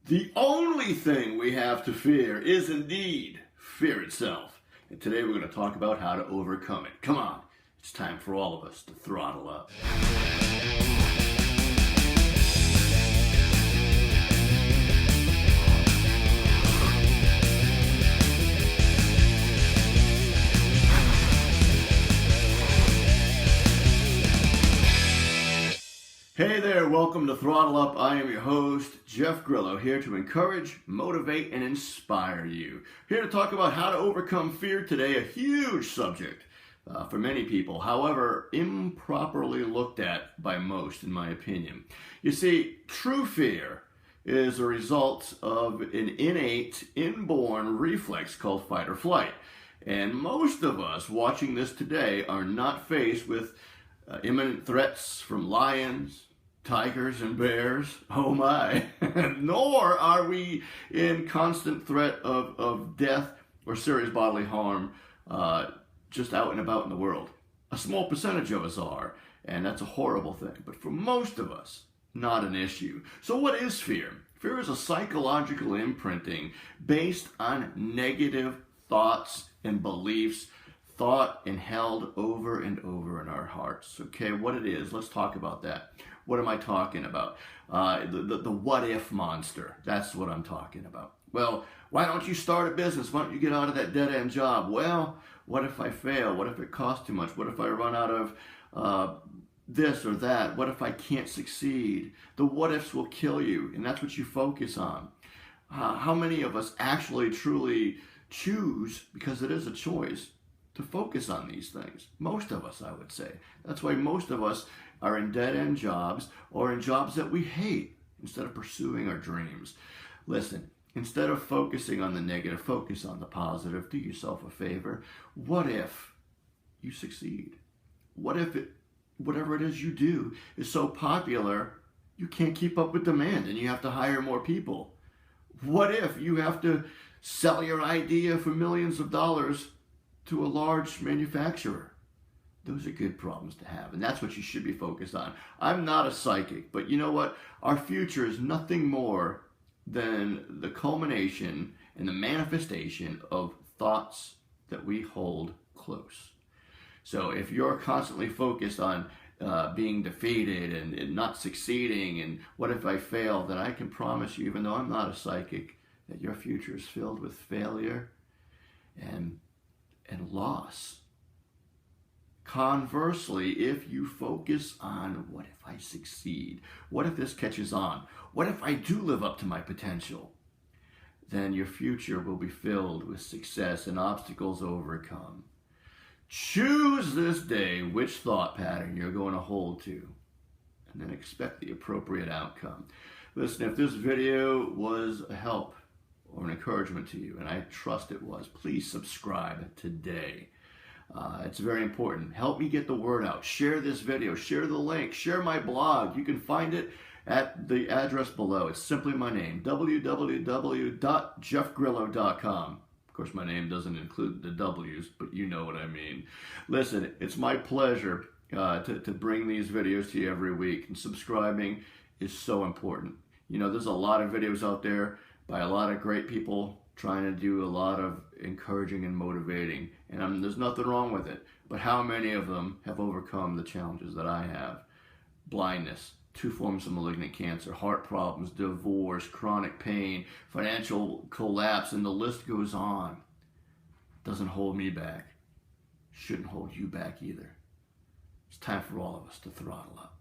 The only thing we have to fear is indeed fear itself. And today we're going to talk about how to overcome it. Come on, it's time for all of us to throttle up. Hey there, welcome to Throttle Up. I am your host, Jeff Grillo, here to encourage, motivate, and inspire you. Here to talk about how to overcome fear today, a huge subject for many people, however, improperly looked at by most, in my opinion. You see, true fear is a result of an innate, inborn reflex called fight or flight. And most of us watching this today are not faced with imminent threats from lions, tigers, and bears, oh my, nor are we in constant threat of death or serious bodily harm just out and about in the world. A small percentage of us are, and that's a horrible thing. But for most of us, not an issue. So what is fear? Fear is a psychological imprinting based on negative thoughts and beliefs thought and held over and over in our hearts. Okay, what it is, let's talk about that. What am I talking about? The what if monster. That's what I'm talking about. Well, why don't you start a business? Why don't you get out of that dead-end job? Well, what if I fail? What if it costs too much? What if I run out of this or that? What if I can't succeed? The what ifs will kill you, and that's what you focus on. How many of us actually truly choose, because it is a choice, to focus on these things? Most of us, I would say. That's why most of us are in dead-end jobs or in jobs that we hate instead of pursuing our dreams. Listen, instead of focusing on the negative, focus on the positive. Do yourself a favor. What if you succeed? What if whatever it is you do is so popular you can't keep up with demand and you have to hire more people? What if you have to sell your idea for millions of dollars to a large manufacturer? Those are good problems to have, and that's what you should be focused on. I'm not a psychic, but you know what? Our future is nothing more than the culmination and the manifestation of thoughts that we hold close. So if you're constantly focused on being defeated and not succeeding and what if I fail, then I can promise you, even though I'm not a psychic, that your future is filled with failure and loss. Conversely, if you focus on what if I succeed, what if this catches on, what if I do live up to my potential, then your future will be filled with success and obstacles overcome. Choose this day which thought pattern you're going to hold to, and then expect the appropriate outcome. Listen, if this video was a help or an encouragement to you, and I trust it was, please subscribe today. It's very important. Help me get the word out. Share this video. Share the link. Share my blog. You can find it at the address below. It's simply my name, www.jeffgrillo.com. Of course, my name doesn't include the W's, but you know what I mean. Listen, it's my pleasure to bring these videos to you every week, and subscribing is so important. You know, there's a lot of videos out there by a lot of great people trying to do a lot of encouraging and motivating, and there's nothing wrong with it. But how many of them have overcome the challenges that I have? Blindness, 2 forms of malignant cancer, heart problems, divorce, chronic pain, financial collapse, and the list goes on. Doesn't hold me back. Shouldn't hold you back either. It's time for all of us to throttle up.